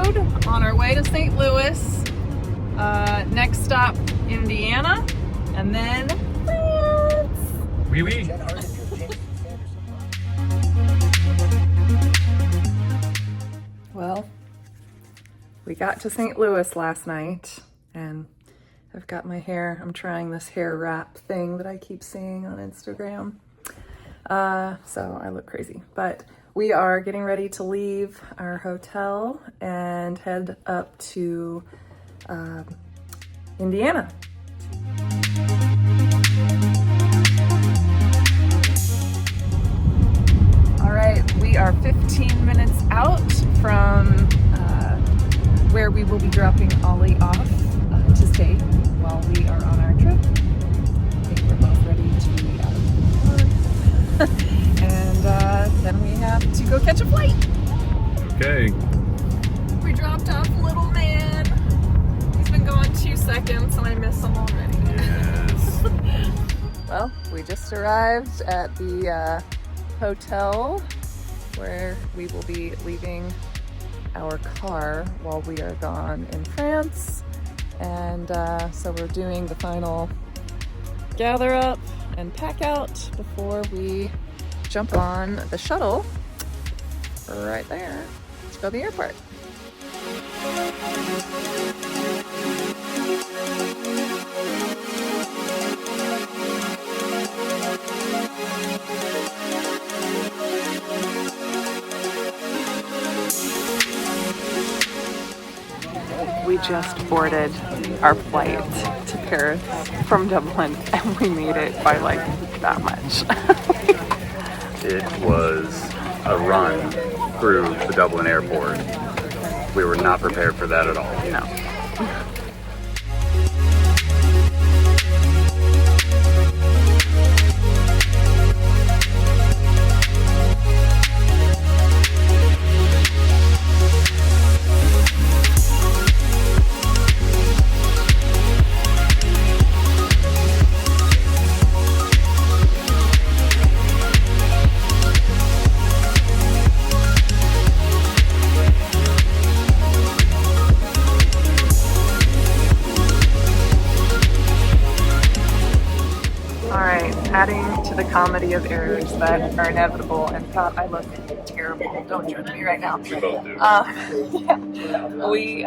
road on our way to St. Louis. Next stop, Indiana, and then France. Oui, oui. Well, we got to St. Louis last night, and I've got my hair. I'm trying this hair wrap thing that I keep seeing on Instagram. So I look crazy, but we are getting ready to leave our hotel and head up to Indiana. All right, we are 15 minutes out from where we will be dropping Ollie off to stay while we are on our trip. I think we're both ready to be out of the car. And then we have to go catch a flight. Okay. We dropped off little man. He's been gone 2 seconds and I miss him already. Yes. Well, we just arrived at the hotel where we will be leaving our car while we are gone in France. And so we're doing the final gather up and pack out before we jump on the shuttle right there to go to the airport. We just boarded our flight to Paris from Dublin, and we made it by like that much. It was a run through the Dublin airport. We were not prepared for that at all. No. Adding to the comedy of errors that are inevitable, and God, I look terrible. Don't judge me right now. We both do. Yeah. We,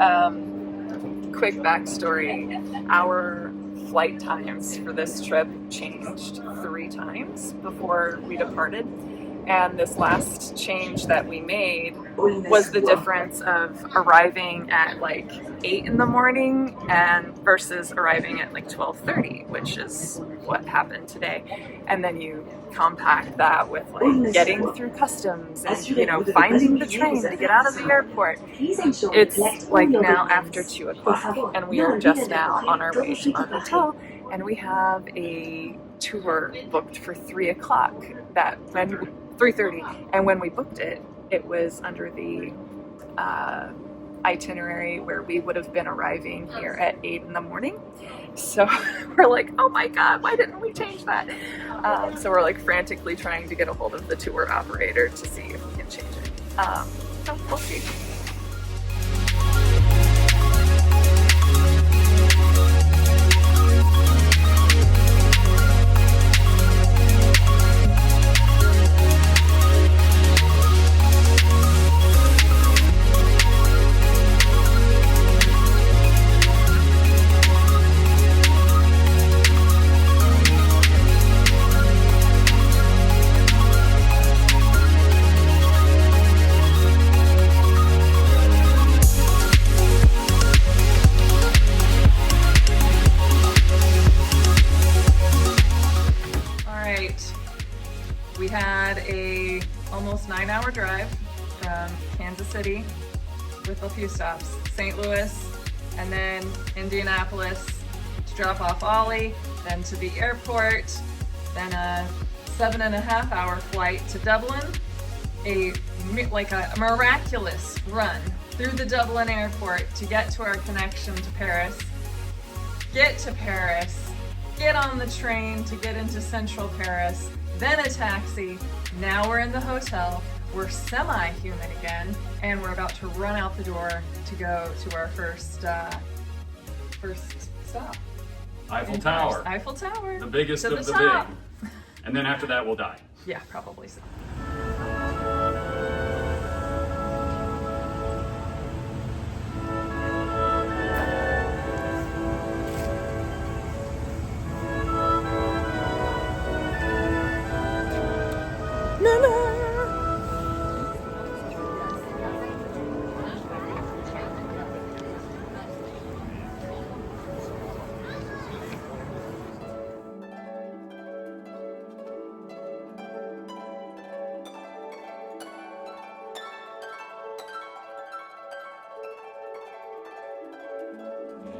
quick backstory, our flight times for this trip changed 3 times before we departed. And this last change that we made was the difference of arriving at like 8 in the morning and versus arriving at like 12:30, which is what happened today. And then you compact that with like getting through customs and, you know, finding the train to get out of the airport. It's like now after 2 o'clock and we are just now on our way to our hotel, and we have a tour booked for 3 o'clock that when 3:30, and when we booked it, it was under the itinerary where we would have been arriving here at 8 in the morning. So we're like, oh my God, why didn't we change that? So we're like frantically trying to get a hold of the tour operator to see if we can change it. So we'll see. We had a almost 9-hour drive from Kansas City with a few stops, St. Louis, and then Indianapolis to drop off Ollie, then to the airport, then a 7.5-hour flight to Dublin, a miraculous run through the Dublin airport to get to our connection to Paris, get to Paris, get on the train to get into central Paris, then a taxi. Now we're in the hotel. we're semi-human again, and we're about to run out the door to go to our first stop. Eiffel Tower. Eiffel Tower. The biggest to of the the top. big. And then after that, we'll die. Yeah, probably so.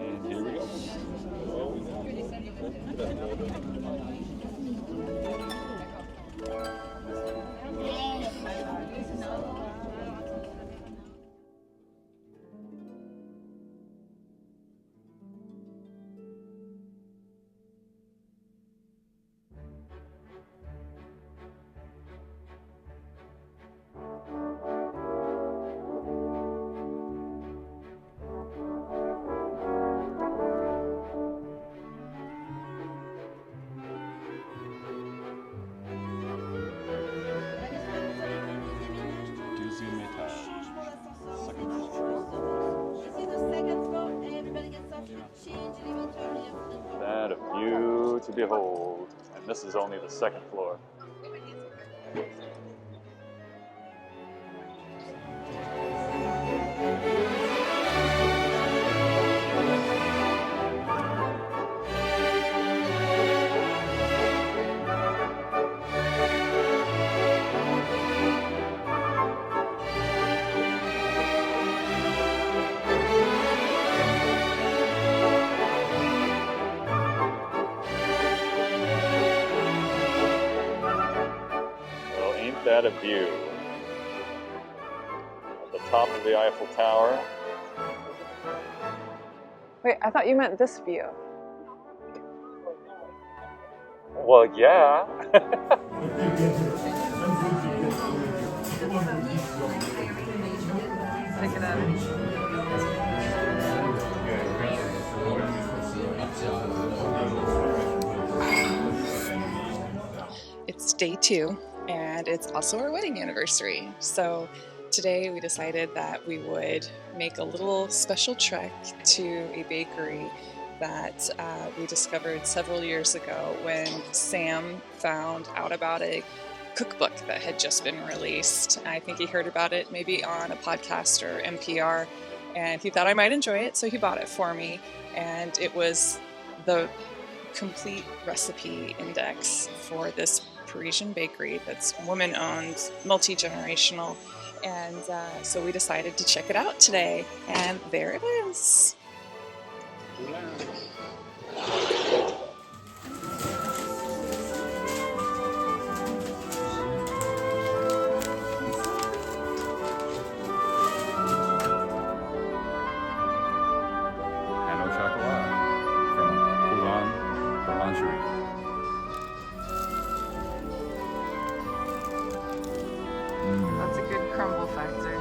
And here we go. Deuxième étage. Second floor. This is the second floor. Everybody gets off. Change the inventory. That a view to behold. And this is only the second floor. Well, ain't that a view? At the top of the Eiffel Tower. Wait, I thought you meant this view. Well, yeah. Pick it up. It's day 2, and it's also our wedding anniversary. So today we decided that we would make a little special trek to a bakery that we discovered several years ago when Sam found out about a cookbook that had just been released. I think he heard about it maybe on a podcast or NPR, and he thought I might enjoy it, so he bought it for me. And it was the complete recipe index for this Parisian bakery that's woman-owned, multi-generational, and so we decided to check it out today, and there it is. And au chocolat from Poulon Boulangerie. That's a good crumble factor.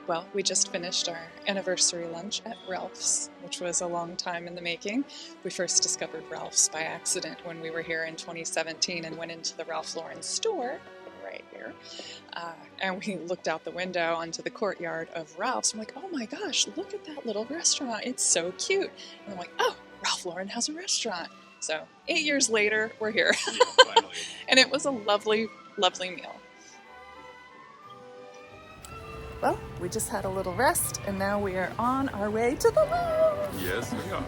Well, we just finished our anniversary lunch at Ralph's, which was a long time in the making. We first discovered Ralph's by accident when we were here in 2017 and went into the Ralph Lauren store right here. And we looked out the window onto the courtyard of Ralph's. I'm like, oh my gosh, look at that little restaurant. It's so cute. And I'm like, oh, Ralph Lauren has a restaurant. So 8 years later, we're here. Finally. And it was a lovely, lovely meal. Well, we just had a little rest, and now we are on our way to the Louvre. Yes, we are.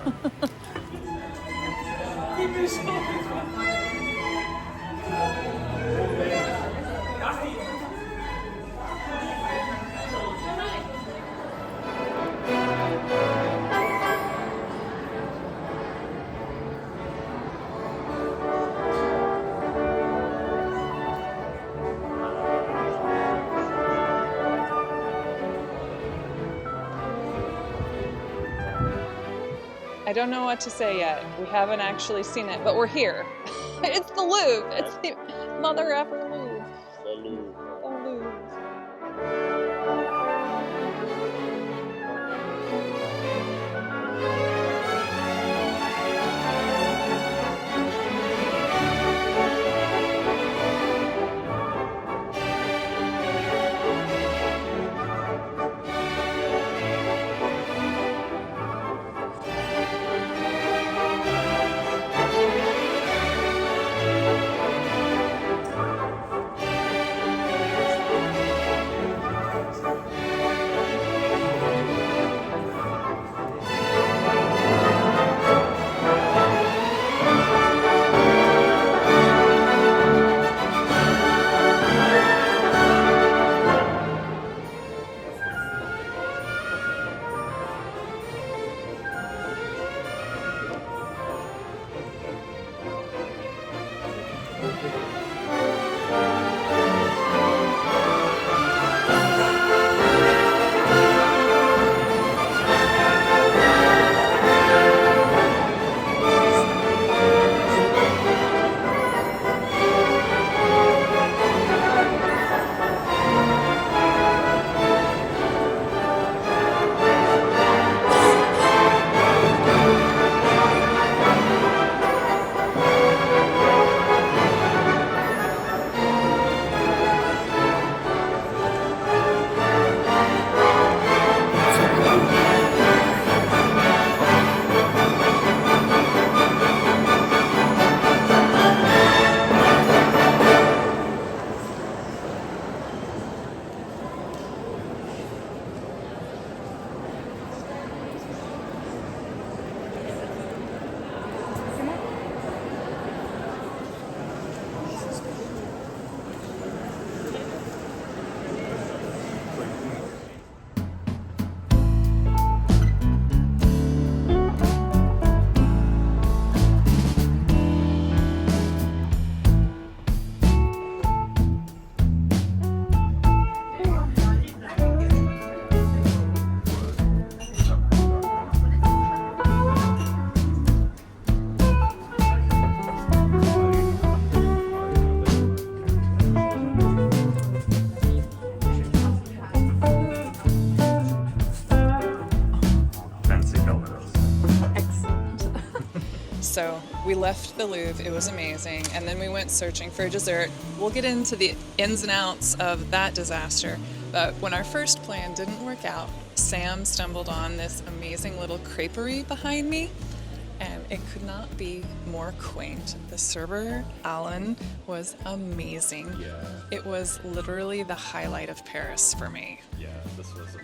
I don't know what to say yet. We haven't actually seen it, but we're here. It's the Louvre. It's the mother effer Louvre. The Louvre. The Louvre. So we left the Louvre, it was amazing, and then we went searching for dessert. We'll get into the ins and outs of that disaster, but when our first plan didn't work out, Sam stumbled on this amazing little creperie behind me, and it could not be more quaint. The server, Alan, was amazing. Yeah. It was literally the highlight of Paris for me. Yeah, this was